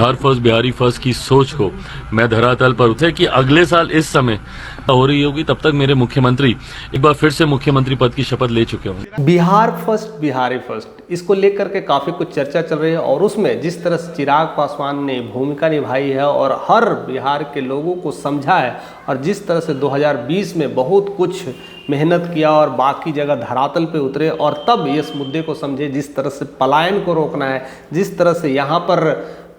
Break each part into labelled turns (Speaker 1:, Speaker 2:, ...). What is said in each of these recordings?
Speaker 1: Bihar first Bihari first की सोच को मैं धरातल पर उतरे कि अगले साल इस समय हो रही होगी, तब तक मेरे मुख्यमंत्री एक बार फिर से मुख्यमंत्री पद की शपथ ले चुके होंगे।
Speaker 2: बिहार फर्स्ट बिहारी फर्स्ट इसको लेकर के काफ़ी कुछ चर्चा चल रही है और उसमें जिस तरह से चिराग पासवान ने भूमिका निभाई है और हर बिहार के लोगों को समझा है और जिस तरह से 2020 में बहुत कुछ मेहनत किया और बाकी जगह धरातल पे उतरे और तब इस मुद्दे को समझे, जिस तरह से पलायन को रोकना है, जिस तरह से यहाँ पर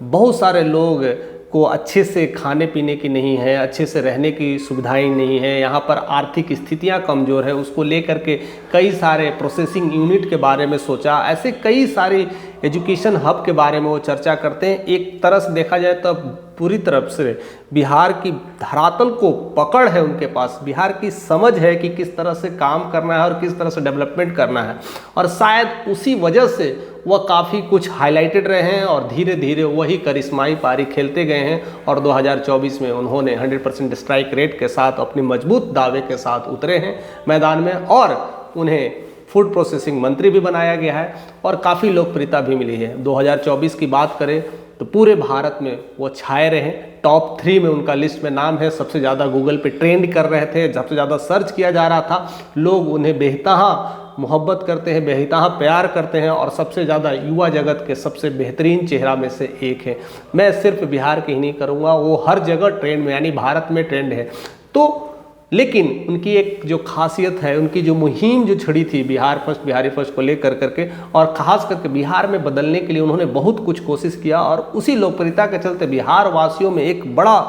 Speaker 2: बहुत सारे लोग को अच्छे से खाने पीने की नहीं है, अच्छे से रहने की सुविधाएं नहीं है, यहाँ पर आर्थिक स्थितियाँ कमज़ोर है, उसको लेकर के कई सारे प्रोसेसिंग यूनिट के बारे में सोचा। ऐसे कई सारी एजुकेशन हब के बारे में वो चर्चा करते हैं। एक तरह से देखा जाए तो पूरी तरफ से बिहार की धरातल को पकड़ है उनके पास, बिहार की समझ है कि किस तरह से काम करना है और किस तरह से डेवलपमेंट करना है और शायद उसी वजह से वह काफ़ी कुछ हाईलाइटेड रहे हैं और धीरे धीरे वही करिश्माई पारी खेलते गए हैं और 2024 में उन्होंने 100% स्ट्राइक रेट के साथ अपनी मजबूत दावे के साथ उतरे हैं मैदान में और उन्हें फूड प्रोसेसिंग मंत्री भी बनाया गया है और काफ़ी लोकप्रियता भी मिली है। 2024 की बात करें तो पूरे भारत में वो छाए रहे, टॉप 3 में उनका लिस्ट में नाम है, सबसे ज़्यादा गूगल पे ट्रेंड कर रहे थे, सबसे ज़्यादा सर्च किया जा रहा था, लोग उन्हें बेतहा मोहब्बत करते हैं, बेतहा प्यार करते हैं और सबसे ज़्यादा युवा जगत के सबसे बेहतरीन चेहरा में से एक है। मैं सिर्फ बिहार की ही नहीं करूँगा, वो हर जगह ट्रेंड में यानी भारत में ट्रेंड है। तो लेकिन उनकी एक जो खासियत है, उनकी जो मुहिम जो छड़ी थी बिहार फर्स्ट बिहारी फर्स्ट को लेकर करके और ख़ास करके बिहार में बदलने के लिए उन्होंने बहुत कुछ कोशिश किया और उसी लोकप्रियता के चलते बिहार वासियों में एक बड़ा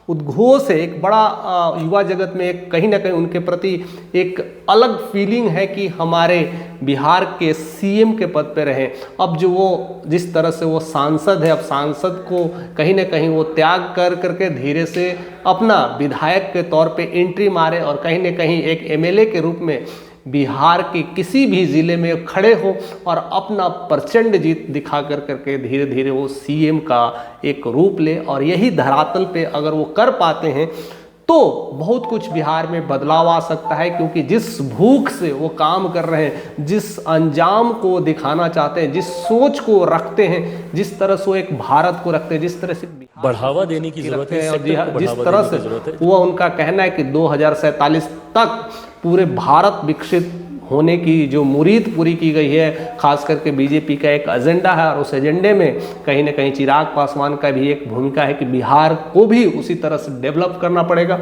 Speaker 2: उद्घोष है, एक बड़ा युवा जगत में एक कहीं ना कहीं उनके प्रति एक अलग फीलिंग है कि हमारे बिहार के सीएम के पद पे रहे। अब जो वो जिस तरह से वो सांसद है, अब सांसद को कहीं ना कहीं वो त्याग कर करके धीरे से अपना विधायक के तौर पे एंट्री मारे और कहीं ना कहीं एक एमएलए के रूप में बिहार के किसी भी ज़िले में खड़े हो और अपना प्रचंड जीत दिखा कर करके धीरे धीरे वो सीएम का एक रूप ले और यही धरातल पे अगर वो कर पाते हैं तो बहुत कुछ बिहार में बदलाव आ सकता है। क्योंकि जिस भूख से वो काम कर रहे हैं, जिस अंजाम को दिखाना चाहते हैं, जिस सोच को रखते हैं, जिस तरह से वो एक भारत को रखते हैं, जिस तरह से
Speaker 1: बढ़ावा देने की जरूरत है
Speaker 2: और जिस तरह से वो उनका कहना है कि 2047 तक पूरे भारत विकसित होने की जो मुरीद पूरी की गई है, खास करके बीजेपी का एक एजेंडा है और उस एजेंडे में कहीं ना कहीं चिराग पासवान का भी एक भूमिका है कि बिहार को भी उसी तरह से डेवलप करना पड़ेगा।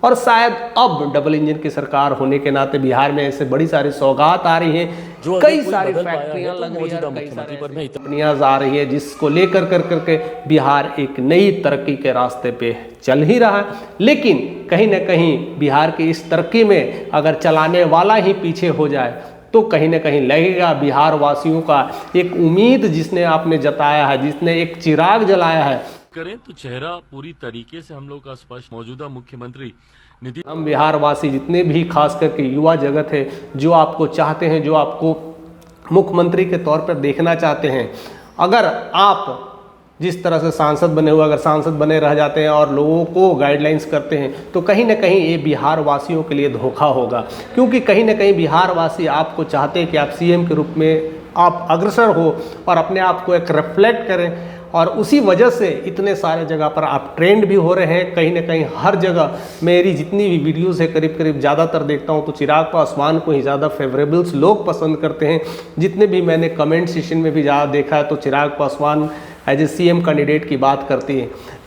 Speaker 2: और शायद अब डबल इंजन की सरकार होने के नाते बिहार में ऐसे बड़ी सारी सौगात आ रही हैं, कई सारी फैक्ट्रियां लग रही हैं, कई सारी कंपनियां आ रही है, जिसको लेकर कर करके बिहार एक नई तरक्की के रास्ते पे चल ही रहा है। लेकिन कहीं ना कहीं बिहार की इस तरक्की में अगर चलाने वाला ही पीछे हो जाए तो कहीं ना कहीं लगेगा बिहार वासियों का एक उम्मीद जिसने आपने जताया है, जिसने एक चिराग जलाया है
Speaker 1: करें तो चेहरा पूरी तरीके से हम लोग का स्पष्ट। मौजूदा मुख्यमंत्री नीतीश,
Speaker 2: हम बिहार वासी जितने भी खास करके युवा जगत है जो आपको चाहते हैं, जो आपको मुख्यमंत्री के तौर पर देखना चाहते हैं, अगर आप जिस तरह से सांसद बने हुए अगर सांसद बने रह जाते हैं और लोगों को गाइडलाइंस करते हैं तो कहीं ना कहीं ये बिहार वासियों के लिए धोखा होगा। क्योंकि कहीं ना कहीं बिहार वासी आपको चाहते हैं कि आप सीएम के रूप में आप अग्रसर हो और अपने आप को एक रिफ्लेक्ट करें और उसी वजह से इतने सारे जगह पर आप ट्रेंड भी हो रहे हैं। कहीं ना कहीं हर जगह मेरी जितनी भी वीडियोस है करीब करीब ज़्यादातर देखता हूं तो चिराग पासवान को ही ज़्यादा फेवरेबल्स लोग पसंद करते हैं। जितने भी मैंने कमेंट सेशन में भी ज़्यादा देखा है तो Chirag Paswan as a CM candidate की बात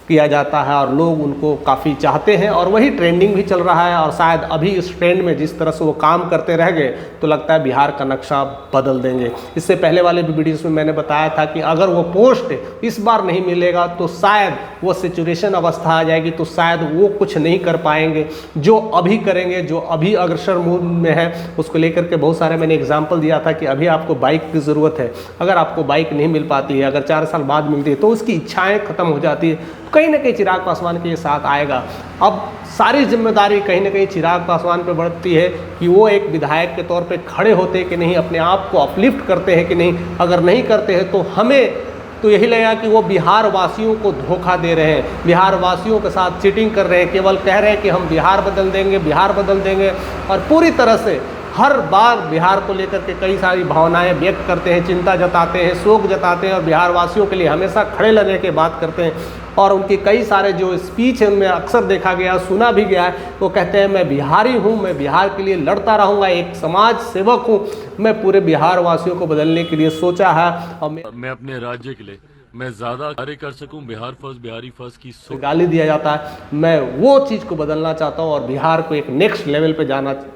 Speaker 2: किया जाता है और लोग उनको काफ़ी चाहते हैं और वही ट्रेंडिंग भी चल रहा है। और शायद अभी इस ट्रेंड में जिस तरह से वो काम करते रह गए तो लगता है बिहार का नक्शा बदल देंगे। इससे पहले वाले भी वीडियोस में मैंने बताया था कि अगर वो पोस्ट इस बार नहीं मिलेगा तो शायद वो सिचुएशन अवस्था आ जाएगी, तो शायद वो कुछ नहीं कर पाएंगे जो अभी करेंगे, जो अभी अग्रसर मूड में है। उसको लेकर के बहुत सारे मैंने एग्जाम्पल दिया था कि अभी आपको बाइक की ज़रूरत है, अगर आपको बाइक नहीं मिल पाती है, अगर 4 साल बाद मिलती है तो उसकी इच्छाएँ ख़त्म हो जाती है। कहीं ना कहीं चिराग पासवान के साथ आएगा। अब सारी जिम्मेदारी कहीं ना कहीं चिराग पासवान पे बढ़ती है कि वो एक विधायक के तौर पे खड़े होते हैं कि नहीं, अपने आप को अपलिफ्ट करते हैं कि नहीं। अगर नहीं करते हैं तो हमें तो यही लगेगा कि वो बिहार वासियों को धोखा दे रहे हैं, बिहार वासियों के साथ चीटिंग कर रहे हैं, केवल कह रहे हैं कि हम बिहार बदल देंगे, बिहार बदल देंगे और पूरी तरह से हर बार बिहार को लेकर के कई सारी भावनाएं व्यक्त करते हैं, चिंता जताते हैं, शोक जताते हैं और बिहार वासियों के लिए हमेशा खड़े लगने की बात करते हैं। और उनके कई सारे जो स्पीच है उनमें अक्सर देखा गया, सुना भी गया है, वो कहते हैं मैं बिहारी हूँ, मैं बिहार के लिए लड़ता रहूँगा, एक समाज सेवक हूँ, मैं पूरे बिहार वासियों को बदलने के लिए सोचा है और
Speaker 1: मैं अपने राज्य के लिए मैं ज्यादा कार्य कर सकूं, बिहार फर्स्ट बिहारी फर्स्ट की सोच।
Speaker 2: गाली दिया जाता है, मैं वो चीज़ को बदलना चाहता हूँ और बिहार को एक नेक्स्ट लेवल पे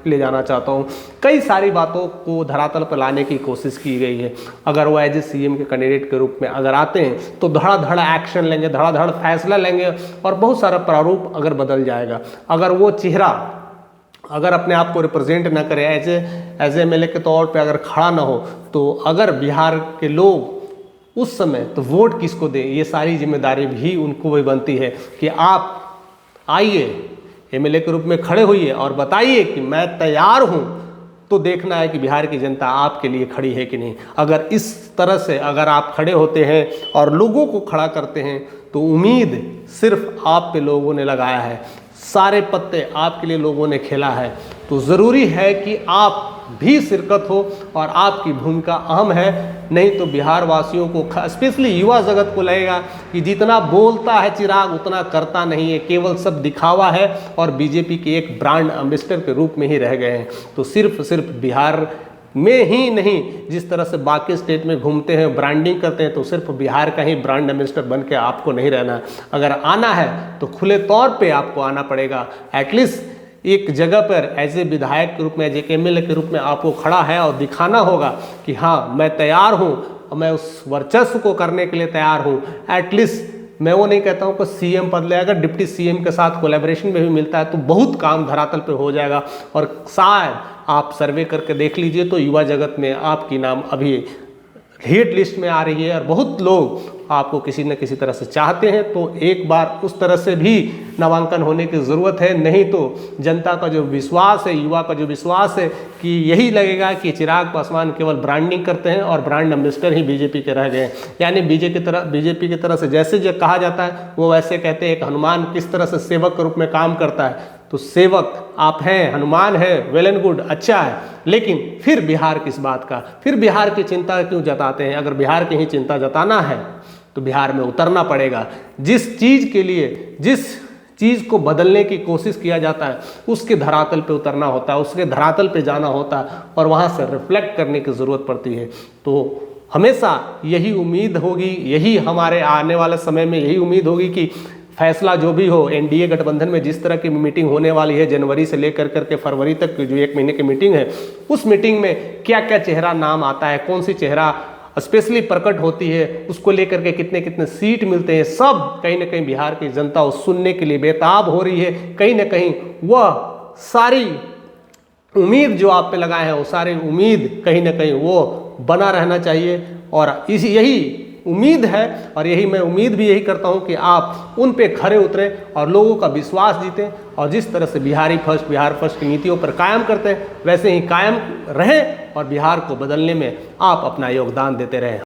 Speaker 2: ले जाना चाहता हूँ। कई सारी बातों को धरातल पर लाने की कोशिश की गई है। अगर वो एज ए सीएम के कैंडिडेट के रूप में अगर आते हैं तो धड़ाधड़ एक्शन लेंगे, धड़ाधड़ फैसला लेंगे और बहुत सारा प्रारूप अगर बदल जाएगा। अगर वो चेहरा अगर अपने आप को रिप्रेजेंट ना करे, एज एमएलए के तौर पे अगर खड़ा ना हो, तो अगर बिहार के लोग उस समय तो वोट किसको दें, ये सारी जिम्मेदारी भी उनको भी बनती है कि आप आइए एमएलए के रूप में खड़े होइए और बताइए कि मैं तैयार हूँ। तो देखना है कि बिहार की जनता आपके लिए खड़ी है कि नहीं। अगर इस तरह से अगर आप खड़े होते हैं और लोगों को खड़ा करते हैं तो उम्मीद सिर्फ आप पे लोगों ने लगाया है, सारे पत्ते आपके लिए लोगों ने खेला है। तो ज़रूरी है कि आप भी शिरकत हो और आपकी भूमिका अहम है, नहीं तो बिहार वासियों को स्पेशली युवा जगत को लगेगा कि जितना बोलता है चिराग उतना करता नहीं है, केवल सब दिखावा है और बीजेपी के एक ब्रांड एम्बेसडर के रूप में ही रह गए हैं। तो सिर्फ बिहार में ही नहीं, जिस तरह से बाकी स्टेट में घूमते हैं, ब्रांडिंग करते हैं, तो सिर्फ बिहार का ही ब्रांड एम्बेसडर बन के आपको नहीं रहना है। अगर आना है तो खुले तौर पे आपको आना पड़ेगा। एटलीस्ट एक जगह पर एज ए विधायक के रूप में, एज ए एमएलए के रूप में आपको खड़ा है और दिखाना होगा कि हाँ मैं तैयार हूँ और मैं उस वर्चस्व को करने के लिए तैयार हूँ। एटलीस्ट मैं वो नहीं कहता हूँ कि सीएम पद ले, अगर डिप्टी सीएम के साथ कोलैबोरेशन में भी मिलता है तो बहुत काम धरातल पे हो जाएगा। और शायद आप सर्वे करके देख लीजिए तो युवा जगत में आपकी नाम अभी हिट लिस्ट में आ रही है और बहुत लोग आपको किसी न किसी तरह से चाहते हैं। तो एक बार उस तरह से भी नामांकन होने की ज़रूरत है, नहीं तो जनता का जो विश्वास है, युवा का जो विश्वास है कि यही लगेगा कि चिराग पासवान केवल ब्रांडिंग करते हैं और ब्रांड एम्बेसडर ही बीजेपी के रह गए हैं। यानी बीजेपी की तरह से जैसे जो कहा जाता है वो वैसे कहते हैं, एक हनुमान किस तरह से सेवक के रूप में काम करता है, तो सेवक आप हैं, हनुमान है, वेल एंड गुड, अच्छा है, लेकिन फिर बिहार किस बात का, फिर बिहार की चिंता क्यों जताते हैं? अगर बिहार की ही चिंता जताना है तो बिहार में उतरना पड़ेगा। जिस चीज़ के लिए, जिस चीज़ को बदलने की कोशिश किया जाता है उसके धरातल पे उतरना होता है, उसके धरातल पे जाना होता है और वहाँ से रिफ्लेक्ट करने की ज़रूरत पड़ती है। तो हमेशा यही उम्मीद होगी, यही हमारे आने वाले समय में यही उम्मीद होगी कि फैसला जो भी हो, एनडीए गठबंधन में जिस तरह की मीटिंग होने वाली है जनवरी से लेकर करके फरवरी तक की जो 1 महीने की मीटिंग है, उस मीटिंग में क्या क्या चेहरा नाम आता है, कौन सी चेहरा स्पेशली प्रकट होती है, उसको लेकर के कितने कितने सीट मिलते हैं, सब कहीं ना कहीं बिहार की जनता उस सुनने के लिए बेताब हो रही है। कहीं ना कहीं वह सारी उम्मीद जो आप पे लगाए हैं वो सारी उम्मीद कहीं ना कहीं वो बना रहना चाहिए और यही उम्मीद है और यही मैं उम्मीद भी यही करता हूं कि आप उन पे खरे उतरें और लोगों का विश्वास जीतें और जिस तरह से बिहार फर्स्ट की नीतियों पर कायम करते हैं वैसे ही कायम रहें और बिहार को बदलने में आप अपना योगदान देते रहें।